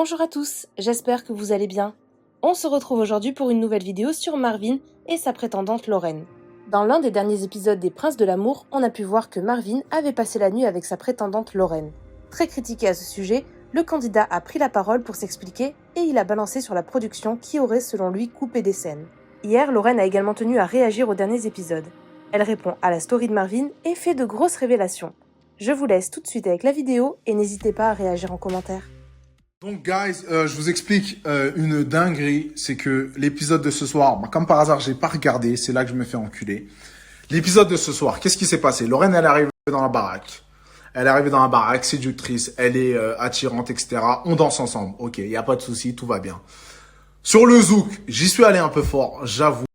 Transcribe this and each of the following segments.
Bonjour à tous, j'espère que vous allez bien. On se retrouve aujourd'hui pour une nouvelle vidéo sur Marvin et sa prétendante Lorraine. Dans l'un des derniers épisodes des Princes de l'amour, on a pu voir que Marvin avait passé la nuit avec sa prétendante Lorraine. Très critiqué à ce sujet, le candidat a pris la parole pour s'expliquer et il a balancé sur la production qui aurait selon lui coupé des scènes. Hier, Lorraine a également tenu à réagir aux derniers épisodes. Elle répond à la story de Marvin et fait de grosses révélations. Je vous laisse tout de suite avec la vidéo et n'hésitez pas à réagir en commentaire. Donc, guys, je vous explique une dinguerie. C'est que l'épisode de ce soir, comme par hasard, j'ai pas regardé. C'est là que je me fais enculer. L'épisode de ce soir, qu'est-ce qui s'est passé? Lorraine, elle est arrivée dans la baraque. Elle est arrivée dans la baraque, séductrice, elle est attirante, etc. On danse ensemble. Ok, il n'y a pas de souci, tout va bien. Sur le zouk, j'y suis allé un peu fort, j'avoue.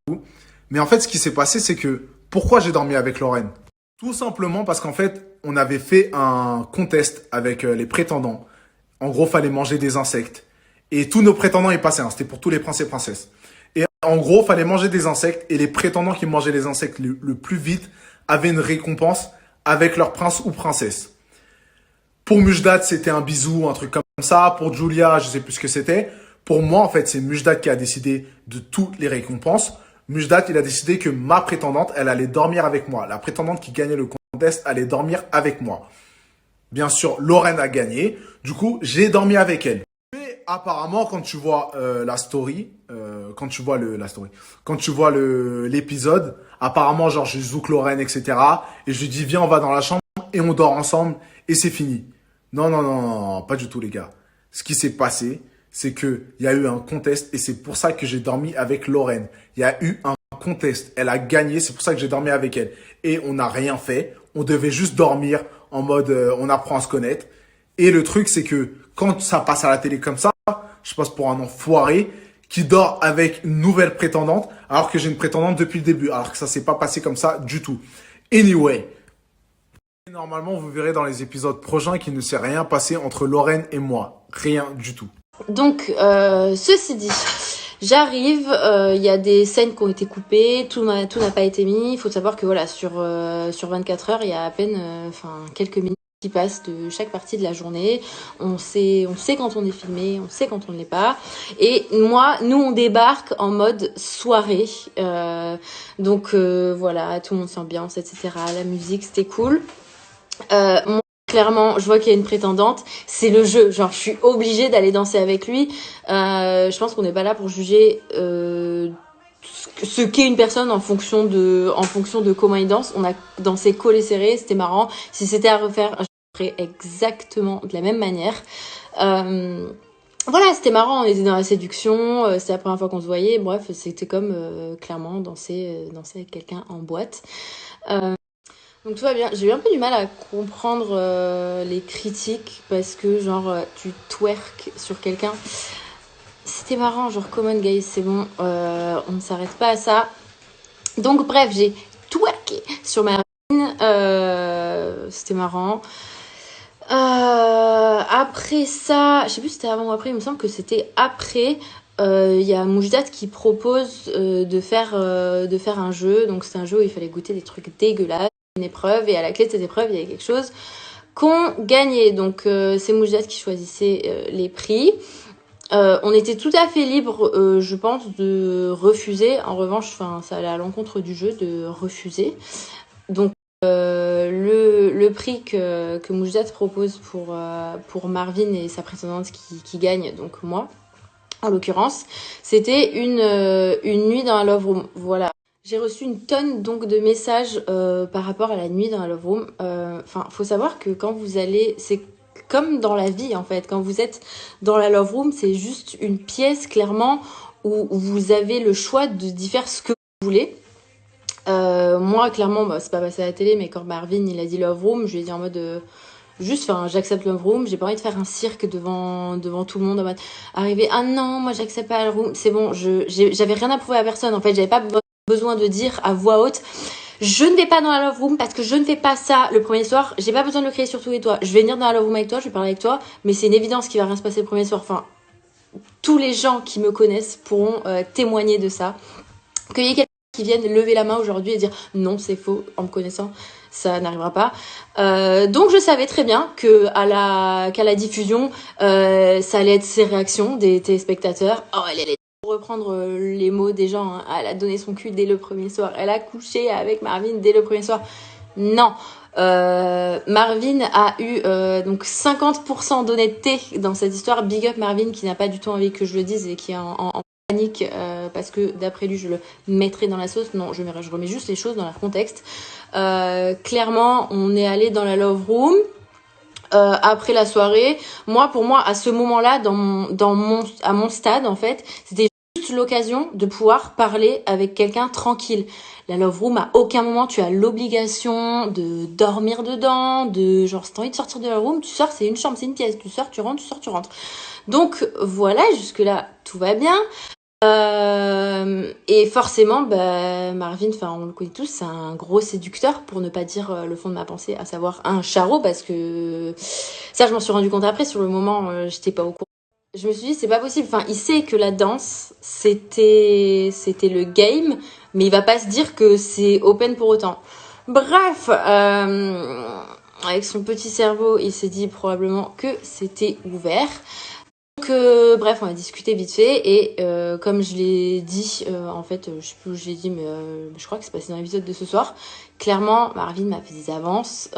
Mais en fait, ce qui s'est passé, c'est que pourquoi j'ai dormi avec Lorraine? Tout simplement parce qu'en fait, on avait fait un contest avec les prétendants. En gros, fallait manger des insectes. Et tous nos prétendants y passaient. C'était pour tous les princes et princesses. Et en gros, fallait manger des insectes. Et les prétendants qui mangeaient les insectes le plus vite avaient une récompense avec leur prince ou princesse. Pour Mujdat, c'était un bisou, un truc comme ça. Pour Julia, je sais plus ce que c'était. Pour moi, en fait, c'est Mujdat qui a décidé de toutes les récompenses. Mujdat, il a décidé que ma prétendante, elle allait dormir avec moi. La prétendante qui gagnait le contest allait dormir avec moi. Bien sûr, Lorraine a gagné. Du coup, j'ai dormi avec elle. Mais apparemment, quand tu vois la story, quand tu vois l'épisode, apparemment, genre, je zouk Lorraine, etc. Et je lui dis, viens, on va dans la chambre et on dort ensemble et c'est fini. Non, non, non, non, non, pas du tout, les gars. Ce qui s'est passé, c'est que il y a eu un contest et c'est pour ça que j'ai dormi avec Lorraine. Il y a eu un contest. Elle a gagné, c'est pour ça que j'ai dormi avec elle. Et on n'a rien fait. On devait juste dormir en mode on apprend à se connaître. Et le truc, c'est que quand ça passe à la télé comme ça, je passe pour un enfoiré qui dort avec une nouvelle prétendante alors que j'ai une prétendante depuis le début. Alors que ça s'est pas passé comme ça du tout. Anyway. Normalement, vous verrez dans les épisodes prochains qu'il ne s'est rien passé entre Lorraine et moi. Rien du tout. Donc, ceci dit, j'arrive, il y a des scènes qui ont été coupées, tout n'a pas été mis. Il faut savoir que voilà, sur 24 heures, il y a à peine quelques minutes qui passent de chaque partie de la journée. On sait quand on est filmé, on sait quand on ne l'est pas. Et nous, on débarque en mode soirée. Donc voilà, tout le monde s'ambiance, etc. La musique, c'était cool. Moi, clairement, je vois qu'il y a une prétendante. C'est le jeu. Genre, je suis obligée d'aller danser avec lui. Je pense qu'on n'est pas là pour juger ce qu'est une personne en fonction de comment il danse. On a dansé collé serré, c'était marrant. Si c'était à refaire, je ferais exactement de la même manière. Voilà, c'était marrant. On était dans la séduction. C'était la première fois qu'on se voyait. Bref, c'était comme clairement danser avec quelqu'un en boîte. Donc tout va bien. J'ai eu un peu du mal à comprendre les critiques parce que genre tu twerk sur quelqu'un. C'était marrant, genre come on guys, c'est bon, on ne s'arrête pas à ça. Donc bref, j'ai twerké sur ma c'était marrant. Après ça, je sais plus si c'était avant ou après, il me semble que c'était après. Il y a Mujdat qui propose de faire un jeu. Donc c'est un jeu où il fallait goûter des trucs dégueulasses. Une épreuve et à la clé de cette épreuve il y avait quelque chose qu'on gagnait, donc c'est Mujdat qui choisissait les prix. On était tout à fait libre, je pense, de refuser. En revanche, ça allait à l'encontre du jeu de refuser. Donc le prix que Mujdat propose pour Marvin et sa prétendante qui gagne, donc moi en l'occurrence, c'était une nuit dans un love room. Voilà. J'ai reçu une tonne donc de messages par rapport à la nuit dans la Love Room. Faut savoir que quand vous allez, c'est comme dans la vie en fait. Quand vous êtes dans la Love Room, c'est juste une pièce clairement où vous avez le choix d'y faire ce que vous voulez. Moi clairement, c'est pas passé à la télé, mais quand Marvin il a dit Love Room, je lui ai dit en mode j'accepte Love Room. J'ai pas envie de faire un cirque devant tout le monde en mode arriver. Ah non, moi j'accepte pas Love Room. C'est bon, j'avais rien à prouver à personne. En fait, j'avais pas besoin de dire à voix haute je ne vais pas dans la Love Room parce que je ne fais pas ça le premier soir. J'ai pas besoin de le crier sur tous les toits. Je vais venir dans la Love Room avec toi, je vais parler avec toi, mais c'est une évidence qu'il va rien se passer le premier soir. Tous les gens qui me connaissent pourront témoigner de ça. Qu'il y ait qui viennent lever la main aujourd'hui et dire non, c'est faux, en me connaissant, ça n'arrivera pas. Donc je savais très bien que qu'à la diffusion, ça allait être ces réactions des téléspectateurs. Oh, elle allait reprendre les mots des gens, hein. Elle a donné son cul dès le premier soir, elle a couché avec Marvin dès le premier soir. Non, Marvin a eu donc 50% d'honnêteté dans cette histoire. Big up Marvin qui n'a pas du tout envie que je le dise et qui est en panique parce que d'après lui je le mettrai dans la sauce. Non, je remets juste les choses dans leur contexte. Clairement, on est allé dans la love room. Après la soirée, pour moi, à ce moment-là, à mon stade, en fait, c'était juste l'occasion de pouvoir parler avec quelqu'un tranquille. La love room, à aucun moment, tu as l'obligation de dormir dedans, genre, si t'as envie de sortir de la room, tu sors, c'est une chambre, c'est une pièce, tu sors, tu rentres, tu sors, tu rentres. Donc, voilà, jusque-là, tout va bien. Et forcément, Marvin, on le connaît tous, c'est un gros séducteur, pour ne pas dire le fond de ma pensée, à savoir un charreau, parce que ça, je m'en suis rendu compte après. Sur le moment, j'étais pas au courant. Je me suis dit, c'est pas possible. Il sait que la danse, c'était le game, mais il va pas se dire que c'est open pour autant. Bref, avec son petit cerveau, il s'est dit probablement que c'était ouvert. Donc, bref, on a discuté vite fait et comme je l'ai dit, en fait, je sais plus où je l'ai dit, mais je crois que c'est passé dans l'épisode de ce soir. Clairement, Marvin m'a fait des avances.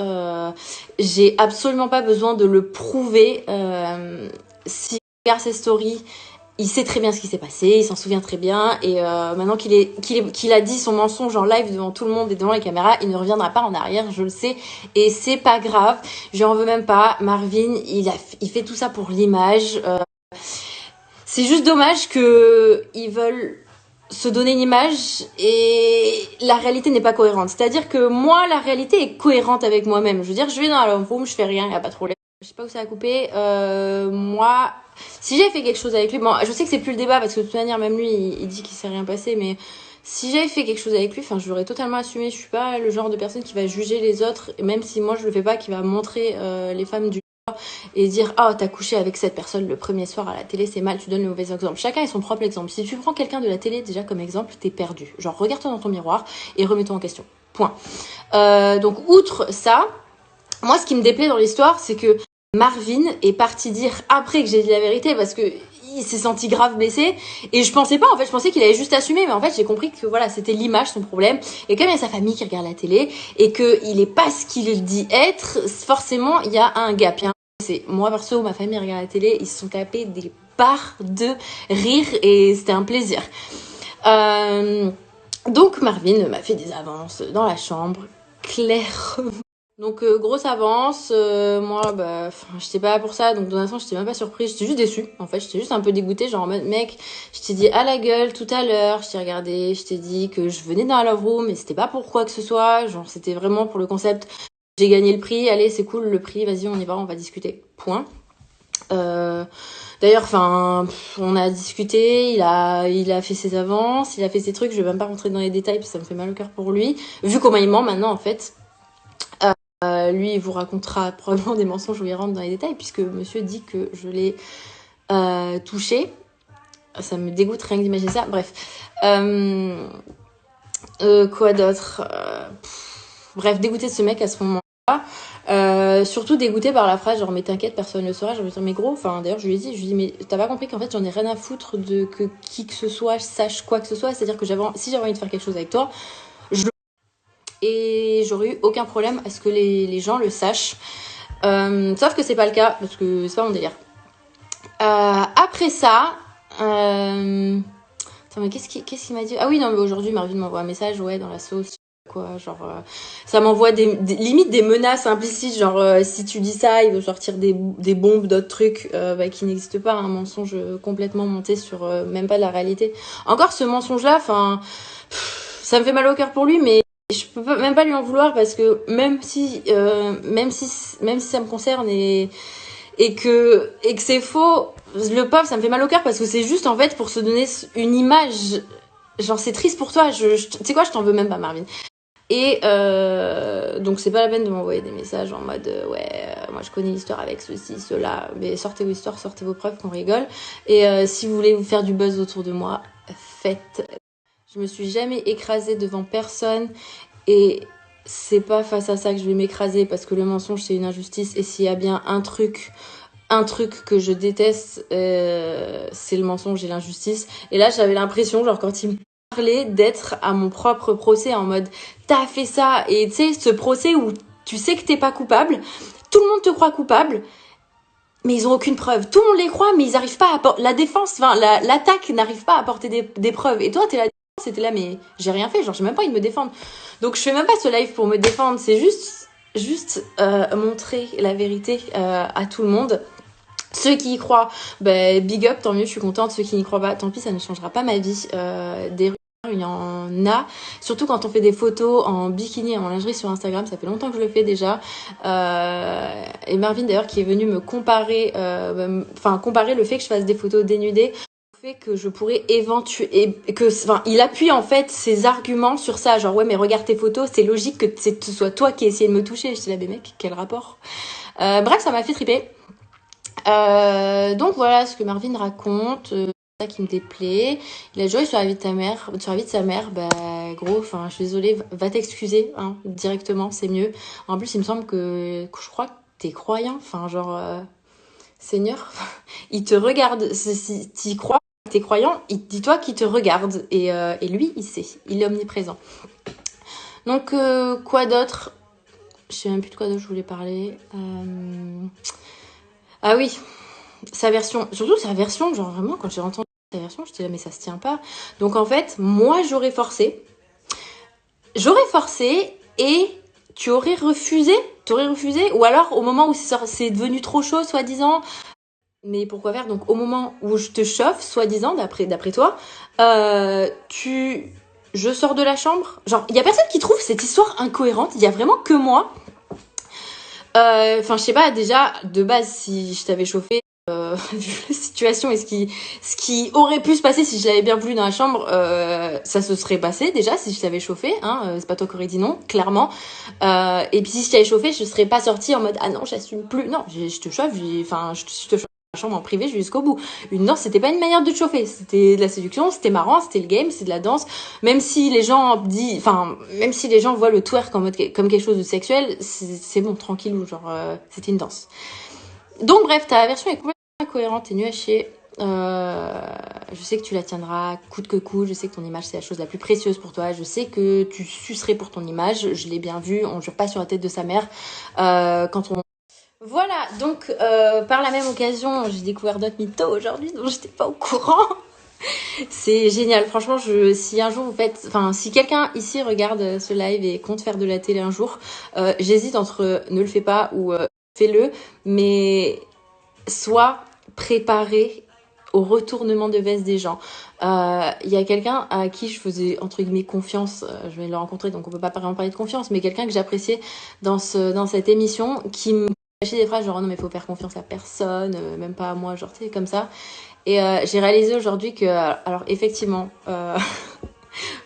J'ai absolument pas besoin de le prouver. S'il regarde ses stories, il sait très bien ce qui s'est passé, il s'en souvient très bien. Et maintenant qu'il a dit son mensonge en live devant tout le monde et devant les caméras, il ne reviendra pas en arrière, je le sais. Et c'est pas grave, je en veux même pas. Marvin, il fait tout ça pour l'image. C'est juste dommage que ils veulent se donner une image et la réalité n'est pas cohérente. C'est-à-dire que moi, la réalité est cohérente avec moi-même. Je veux dire, je vais dans la love room, je fais rien, y a pas de problème. Je sais pas où ça a coupé. Moi, si j'avais fait quelque chose avec lui, bon, je sais que c'est plus le débat parce que de toute manière, même lui, il dit qu'il s'est rien passé, mais si j'avais fait quelque chose avec lui, je l'aurais totalement assumé. Je suis pas le genre de personne qui va juger les autres, même si moi je le fais pas, qui va montrer les femmes du et dire oh t'as couché avec cette personne le premier soir à la télé, c'est mal, tu donnes le mauvais exemple. Chacun a son propre exemple. Si tu prends quelqu'un de la télé déjà comme exemple, t'es perdu. Genre regarde-toi dans ton miroir et remets-toi en question. Point. Donc outre ça, moi ce qui me déplaît dans l'histoire, c'est que Marvin est parti dire après que j'ai dit la vérité parce que il s'est senti grave blessé et je pensais pas, en fait je pensais qu'il allait juste assumer, mais en fait j'ai compris que voilà, c'était l'image son problème. Et comme il y a sa famille qui regarde la télé et que il est pas ce qu'il dit être, forcément il y a un gap. C'est moi perso, ma famille regarde la télé, ils se sont tapés des barres de rire et c'était un plaisir. Donc Marvin m'a fait des avances dans la chambre, clairement. Donc grosse avance, moi j'étais pas là pour ça, donc dans l'instant j'étais même pas surprise, j'étais juste déçue en fait, j'étais juste un peu dégoûtée, genre en mode mec, je t'ai dit à la gueule tout à l'heure, je t'ai regardé, je t'ai dit que je venais dans la love room, mais c'était pas pour quoi que ce soit, genre c'était vraiment pour le concept. J'ai gagné le prix, allez c'est cool le prix, vas-y on y va, on va discuter, point. D'ailleurs, on a discuté, il a fait ses avances, il a fait ses trucs, je vais même pas rentrer dans les détails parce que ça me fait mal au cœur pour lui, vu comment il ment maintenant en fait. Lui, il vous racontera probablement des mensonges où il rentre dans les détails puisque monsieur dit que je l'ai touché. Ça me dégoûte rien que d'imaginer ça, bref. Quoi d'autre Bref, dégoûté de ce mec à ce moment-là. Surtout dégoûté par la phrase genre mais t'inquiète, personne ne le saura. J'ai envie de dire mais gros, d'ailleurs je lui ai dit mais t'as pas compris qu'en fait j'en ai rien à foutre de que qui que ce soit sache quoi que ce soit. C'est-à-dire que si j'avais envie de faire quelque chose avec toi, et j'aurais eu aucun problème à ce que les gens le sachent. Sauf que c'est pas le cas parce que c'est pas mon délire. Après ça, attends, mais qu'est-ce qu'il m'a dit? Ah oui, non, mais aujourd'hui Marvin m'envoie un message, ouais, dans la sauce. Quoi, genre ça m'envoie limite des menaces implicites, genre si tu dis ça il veut sortir des bombes, d'autres trucs qui n'existent pas, un mensonge complètement monté sur même pas de la réalité. Encore ce mensonge là, ça me fait mal au cœur pour lui, mais je peux même pas lui en vouloir parce que même si ça me concerne et que c'est faux, le pauvre ça me fait mal au cœur parce que c'est juste en fait pour se donner une image, genre c'est triste pour toi, tu sais quoi, je t'en veux même pas Marvin. Et donc c'est pas la peine de m'envoyer des messages en mode moi je connais l'histoire avec ceci, cela, mais sortez vos histoires, sortez vos preuves qu'on rigole. Et si vous voulez vous faire du buzz autour de moi, faites. Je me suis jamais écrasée devant personne et c'est pas face à ça que je vais m'écraser parce que le mensonge c'est une injustice et s'il y a bien un truc que je déteste, c'est le mensonge et l'injustice. Et là j'avais l'impression, genre quand il me parlait, d'être à mon propre procès en mode t'as fait ça et tu sais ce procès où tu sais que t'es pas coupable, tout le monde te croit coupable. Mais ils ont aucune preuve. Tout le monde les croit, mais ils arrivent pas à la défense, enfin l'attaque n'arrive pas à apporter des preuves. Et toi, t'es là, c'était là, mais j'ai rien fait. Genre, j'ai même pas envie de me défendre. Donc, je fais même pas ce live pour me défendre. C'est juste montrer la vérité à tout le monde. Ceux qui y croient, ben, big up, tant mieux, je suis contente. Ceux qui n'y croient pas, tant pis, ça ne changera pas ma vie. Des il y en a, surtout quand on fait des photos en bikini et en lingerie sur Instagram, ça fait longtemps que je le fais déjà. Et Marvin d'ailleurs qui est venu me comparer, comparer le fait que je fasse des photos dénudées au fait que je pourrais il appuie en fait ses arguments sur ça, genre ouais mais regarde tes photos, c'est logique que ce soit toi qui essayé de me toucher. Je dis là mais mec, quel rapport? Bref, ça m'a fait triper. Donc voilà ce que Marvin raconte. Ça qui me déplaît. Il a joué sur la vie de ta mère, sur la vie de sa mère. Bah gros, enfin je suis désolée, va t'excuser hein, directement, c'est mieux. En plus il me semble que je crois que t'es croyant, enfin genre Seigneur, il te regarde. Si t'y crois, t'es croyant, dis-toi qu'il te regarde et lui il sait, il est omniprésent. Donc quoi d'autre? Je sais même plus de quoi d'autre je voulais parler. Ah oui. Sa version, surtout sa version, genre vraiment quand j'ai entendu sa version, je disais là mais ça se tient pas. Donc en fait, moi j'aurais forcé et tu aurais refusé, ou alors au moment où c'est devenu trop chaud soi-disant. Mais pourquoi faire? Donc au moment où je te chauffe, soi-disant d'après toi, je sors de la chambre. Genre il y a personne qui trouve cette histoire incohérente. Il y a vraiment que moi. Enfin je sais pas déjà de base si je t'avais chauffé. Vu la situation et ce qui aurait pu se passer si je l'avais bien voulu dans la chambre, ça se serait passé déjà si je t'avais chauffé, hein, c'est pas toi qui aurais dit non, clairement. Et puis si je t'avais chauffé, je serais pas sortie en mode ah non, j'assume plus. Non, je te chauffe, je te chauffe dans la chambre en privé, je vais jusqu'au bout. Non, c'était pas une manière de te chauffer, c'était de la séduction, c'était marrant, c'était le game, c'est de la danse. Même si les gens voient le twerk comme quelque chose de sexuel, c'est bon, tranquillou, genre c'était une danse. Donc bref, ta version est complètement incohérente et nulle à chier. Je sais que tu la tiendras coûte que coûte. Je sais que ton image c'est la chose la plus précieuse pour toi. Je sais que tu sucerais pour ton image. Je l'ai bien vu. On jure pas sur la tête de sa mère. Voilà. Donc par la même occasion, j'ai découvert d'autres mythos aujourd'hui dont j'étais pas au courant. C'est génial. Franchement, si un jour si quelqu'un ici regarde ce live et compte faire de la télé un jour, j'hésite entre ne le fais pas ou fais-le, mais sois préparé au retournement de veste des gens. Il y a quelqu'un à qui je faisais entre guillemets confiance, je vais le rencontrer donc on peut pas vraiment parler de confiance, mais quelqu'un que j'appréciais dans cette émission qui me cachait des phrases genre non mais faut faire confiance à personne, même pas à moi, genre tu sais comme ça. Et j'ai réalisé aujourd'hui que alors effectivement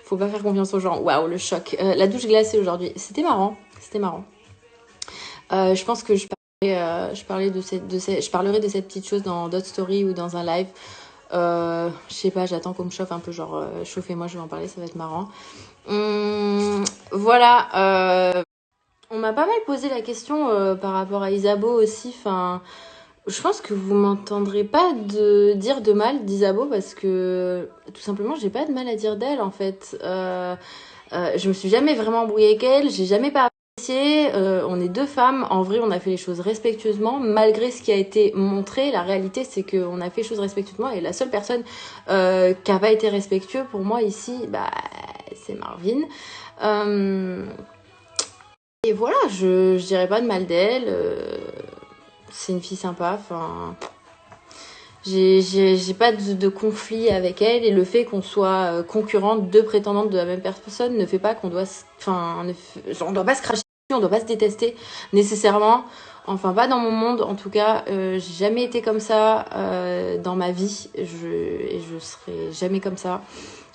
faut pas faire confiance aux gens. Waouh, le choc. La douche glacée aujourd'hui, c'était marrant. Je pense que je parlerai de cette petite chose dans d'autres stories ou dans un live. Je sais pas, j'attends qu'on me chauffe un peu, genre chauffez-moi, je vais en parler, ça va être marrant. Voilà. On m'a pas mal posé la question par rapport à Isabeau aussi. Enfin, je pense que vous m'entendrez pas dire de mal d'Isabeau parce que tout simplement j'ai pas de mal à dire d'elle en fait. Je me suis jamais vraiment embrouillée avec elle, j'ai jamais pas apprécié. On est deux femmes, en vrai on a fait les choses respectueusement malgré ce qui a été montré. La réalité c'est qu'on a fait les choses respectueusement et la seule personne qui a pas été respectueux pour moi ici, c'est Marvin. Et voilà, je dirais pas de mal d'elle. C'est une fille sympa, enfin j'ai pas de conflit avec elle et le fait qu'on soit concurrentes, deux prétendantes de la même personne ne fait pas qu'on doit on doit pas se cracher dessus, on doit pas se détester nécessairement, enfin pas dans mon monde en tout cas. J'ai jamais été comme ça dans ma vie et je serai jamais comme ça.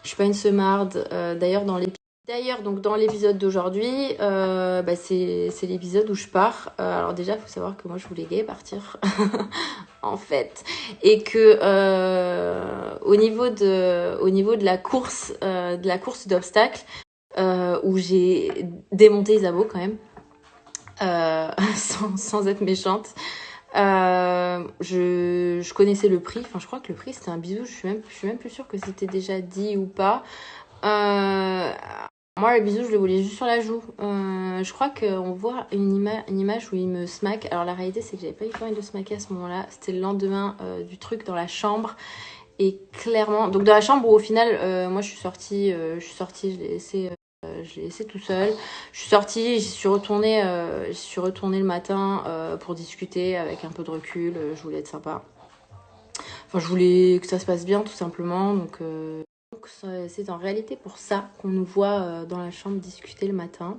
Je suis pas une semarde. D'ailleurs dans l'épisode D'ailleurs, donc dans l'épisode d'aujourd'hui, c'est l'épisode où je pars. Alors déjà, il faut savoir que moi, je voulais partir, en fait, et que au niveau de la course d'obstacles, où j'ai démonté Isabeau quand même, sans être méchante. Je connaissais le prix. Enfin, je crois que le prix c'était un bisou. Je suis même plus sûre que c'était déjà dit ou pas. Moi, le bisou, je le voulais juste sur la joue. Je crois qu'on voit une image où il me smack. Alors, la réalité, c'est que j'avais pas eu le temps de le smacker à ce moment-là. C'était le lendemain du truc dans la chambre. Et clairement... Donc, dans la chambre où, au final, moi, je suis sortie, je l'ai laissé tout seul. Je suis sortie, j'y suis retournée le matin pour discuter avec un peu de recul. Je voulais être sympa. Enfin, je voulais que ça se passe bien, tout simplement. Donc c'est en réalité pour ça qu'on nous voit dans la chambre discuter le matin.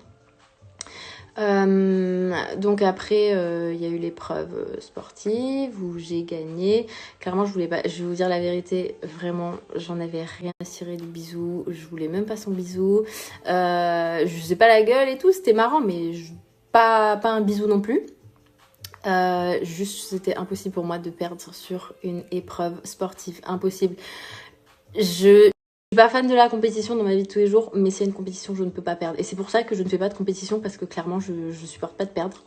Donc après, il y a eu l'épreuve sportive où j'ai gagné. Clairement, je vais vous dire la vérité, vraiment, j'en avais rien à cirer du bisou. Je voulais même pas son bisou. Je faisais pas la gueule et tout, c'était marrant, mais pas un bisou non plus. Juste, c'était impossible pour moi de perdre sur une épreuve sportive. Impossible. Je suis pas fan de la compétition dans ma vie de tous les jours, mais s'il y a une compétition, je ne peux pas perdre. Et c'est pour ça que je ne fais pas de compétition, parce que clairement, je supporte pas de perdre.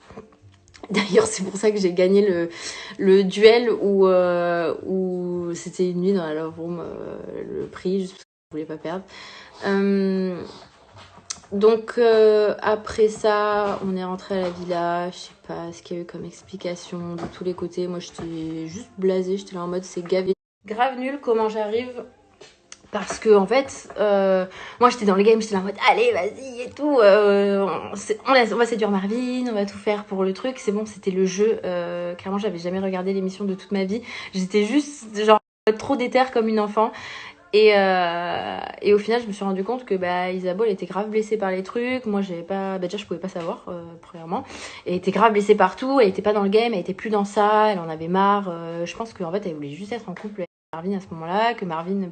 D'ailleurs, c'est pour ça que j'ai gagné le duel où c'était une nuit dans la Love Room, le prix, juste parce que je voulais pas perdre. Donc après ça, on est rentré à la villa. Je sais pas ce qu'il y a eu comme explication de tous les côtés. Moi, j'étais juste blasée. J'étais là en mode c'est gavé. Grave nul comment j'arrive. Parce que en fait, moi j'étais dans le game, j'étais là en mode allez vas-y et tout, on va séduire Marvin, on va tout faire pour le truc, c'est bon, c'était le jeu. Clairement, j'avais jamais regardé l'émission de toute ma vie, j'étais juste genre trop déter comme une enfant. Et au final, je me suis rendu compte que Isabeau elle était grave blessée par les trucs. Moi, j'avais pas, déjà je pouvais pas savoir premièrement. Elle était grave blessée partout, elle était pas dans le game, elle était plus dans ça, elle en avait marre. Je pense qu'en fait, elle voulait juste être en couple Marvin à ce moment-là, que Marvin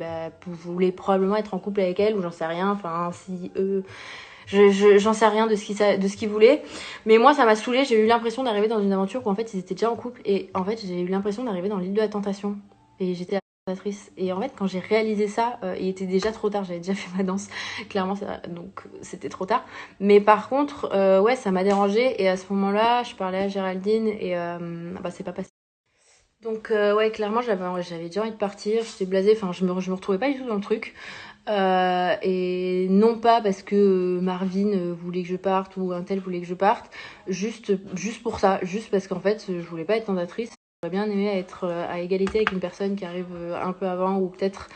voulait probablement être en couple avec elle, ou j'en sais rien, enfin si eux... J'en sais rien de ce qu'ils voulaient, mais moi ça m'a saoulée. J'ai eu l'impression d'arriver dans une aventure où en fait ils étaient déjà en couple, et en fait j'ai eu l'impression d'arriver dans l'île de la tentation, et j'étais la tentatrice. Et en fait quand j'ai réalisé ça, il était déjà trop tard, j'avais déjà fait ma danse, clairement donc c'était trop tard. Mais par contre, ouais, ça m'a dérangée, et à ce moment-là je parlais à Géraldine, et c'est pas passé. Donc ouais, clairement j'avais déjà envie de partir, j'étais blasée, enfin je me retrouvais pas du tout dans le truc. Et non pas parce que Marvin voulait que je parte ou un tel voulait que je parte, juste pour ça, juste parce qu'en fait je voulais pas être tentatrice. J'aurais bien aimé être à égalité avec une personne qui arrive un peu avant, ou peut-être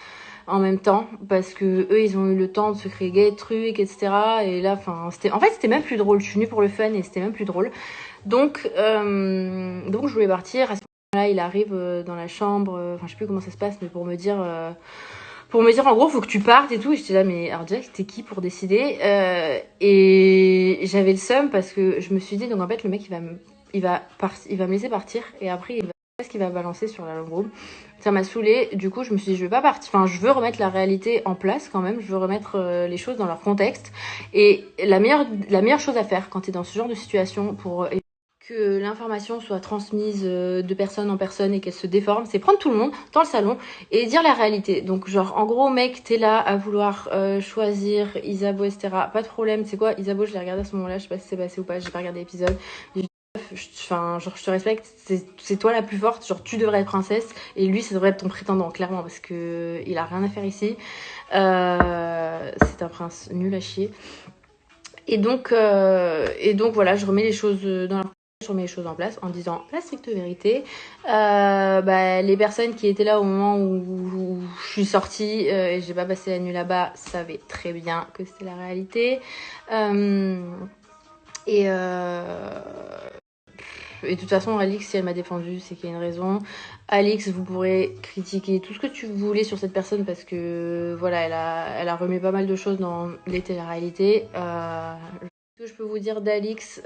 en même temps, parce que eux ils ont eu le temps de se créer des trucs, etc. Et là, enfin c'était même plus drôle. Je suis venue pour le fun et c'était même plus drôle. Donc je voulais partir. À ce moment-là, il arrive dans la chambre, enfin je sais plus comment ça se passe, mais pour me dire en gros faut que tu partes et tout. Et j'étais là, mais alors déjà t'es qui pour décider? Et j'avais le seum parce que je me suis dit, donc en fait le mec il va me laisser partir, et après il va ce qu'il va balancer sur la Love Room. Ça m'a saoulée. Du coup je me suis dit je vais pas partir, enfin je veux remettre la réalité en place quand même, je veux remettre les choses dans leur contexte. Et la meilleure chose à faire quand t'es dans ce genre de situation pour que l'information soit transmise de personne en personne et qu'elle se déforme, c'est prendre tout le monde dans le salon et dire la réalité. Donc genre en gros mec, t'es là à vouloir choisir Isabeau, etc. Pas de problème, c'est quoi Isabeau, je l'ai regardé à ce moment-là, je sais pas si c'est passé ou pas, j'ai pas regardé l'épisode. Enfin genre je te respecte, c'est toi la plus forte, genre tu devrais être princesse, et lui ça devrait être ton prétendant clairement, parce que il a rien à faire ici. C'est un prince nul à chier. Et donc voilà, je remets les choses en place en disant la stricte vérité. Les personnes qui étaient là au moment où je suis sortie et j'ai pas passé la nuit là-bas savaient très bien que c'était la réalité. Et de toute façon, Alix, si elle m'a défendue, c'est qu'il y a une raison. Alix, vous pourrez critiquer tout ce que tu voulez sur cette personne, parce que voilà, elle a remis pas mal de choses dans les téléréalités. Ce que je peux vous dire d'Alix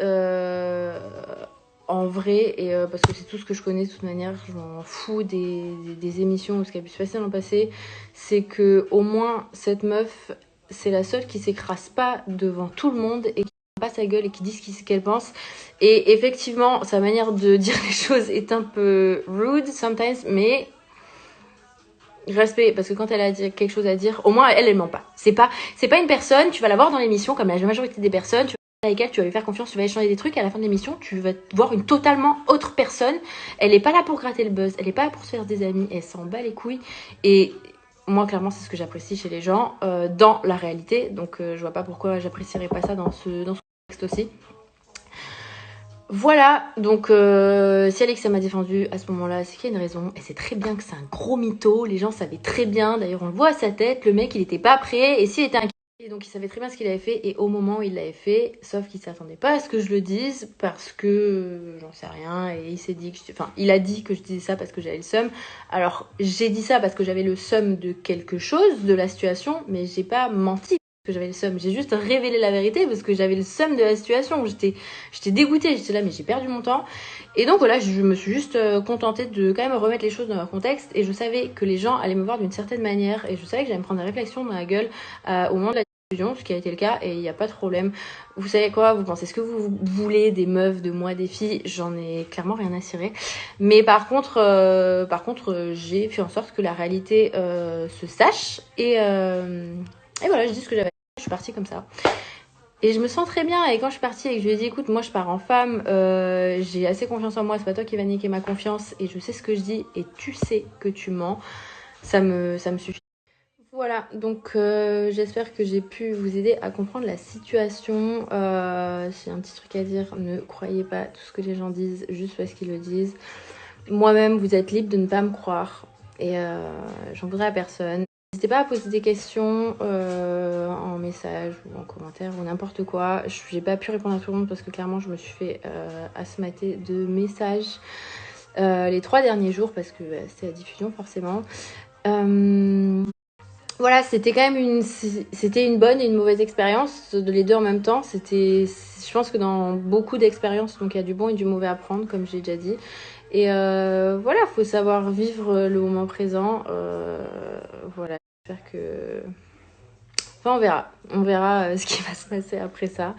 en vrai, et parce que c'est tout ce que je connais de toute manière, je m'en fous des émissions ou ce qui a pu se passer dans le passé, c'est que au moins cette meuf, c'est la seule qui s'écrase pas devant tout le monde et qui pas sa gueule et qui dit ce qu'elle pense. Et effectivement, sa manière de dire les choses est un peu rude sometimes, mais respect, parce que quand elle a quelque chose à dire, au moins elle ment pas. C'est pas une personne, tu vas la voir dans l'émission comme la majorité des personnes, tu vas parler avec elle, tu vas lui faire confiance, tu vas échanger des trucs, et à la fin de l'émission, tu vas voir une totalement autre personne. Elle est pas là pour gratter le buzz, elle est pas là pour se faire des amis, elle s'en bat les couilles. Et moi, clairement, c'est ce que j'apprécie chez les gens, dans la réalité. Donc, je vois pas pourquoi j'apprécierais pas ça dans ce contexte aussi. Voilà, donc si Alexa m'a défendu à ce moment-là, c'est qu'il y a une raison. Elle sait très bien que c'est un gros mytho, les gens savaient très bien, d'ailleurs on le voit à sa tête, le mec il était pas prêt, et s'il était inquiet, donc il savait très bien ce qu'il avait fait, et au moment où il l'avait fait, sauf qu'il s'attendait pas à ce que je le dise, parce que j'en sais rien, et il s'est dit que il a dit que je disais ça parce que j'avais le seum. Alors j'ai dit ça parce que j'avais le seum de quelque chose, de la situation, mais j'ai pas menti que j'avais le seum, j'ai juste révélé la vérité parce que j'avais le seum de la situation. J'étais dégoûtée, j'étais là mais j'ai perdu mon temps. Et donc voilà, je me suis juste contentée de quand même remettre les choses dans leur contexte, et je savais que les gens allaient me voir d'une certaine manière, et je savais que j'allais me prendre des réflexions dans la gueule au moment de la diffusion, ce qui a été le cas, et il n'y a pas de problème. Vous savez quoi, vous pensez ce que vous voulez des meufs, de moi, des filles, j'en ai clairement rien à cirer. Mais par contre, j'ai fait en sorte que la réalité se sache, et voilà, je dis ce que j'avais. Je suis partie comme ça. Et je me sens très bien. Et quand je suis partie et que je lui ai dit, écoute, moi je pars en femme, j'ai assez confiance en moi, c'est pas toi qui vas niquer ma confiance, et je sais ce que je dis, et tu sais que tu mens, ça me suffit. Voilà, donc j'espère que j'ai pu vous aider à comprendre la situation. J'ai un petit truc à dire, ne croyez pas tout ce que les gens disent juste parce qu'ils le disent. Moi-même, vous êtes libre de ne pas me croire, et j'en voudrais à personne. N'hésitez pas à poser des questions en message ou en commentaire ou n'importe quoi. J'ai pas pu répondre à tout le monde parce que clairement je me suis fait assmater de messages les 3 derniers jours parce que c'était la diffusion forcément. Voilà, c'était quand même c'était une bonne et une mauvaise expérience, de les deux en même temps. Je pense que dans beaucoup d'expériences, donc il y a du bon et du mauvais à prendre, comme j'ai déjà dit. Et voilà, faut savoir vivre le moment présent. Voilà, j'espère que... Enfin, on verra ce qui va se passer après ça.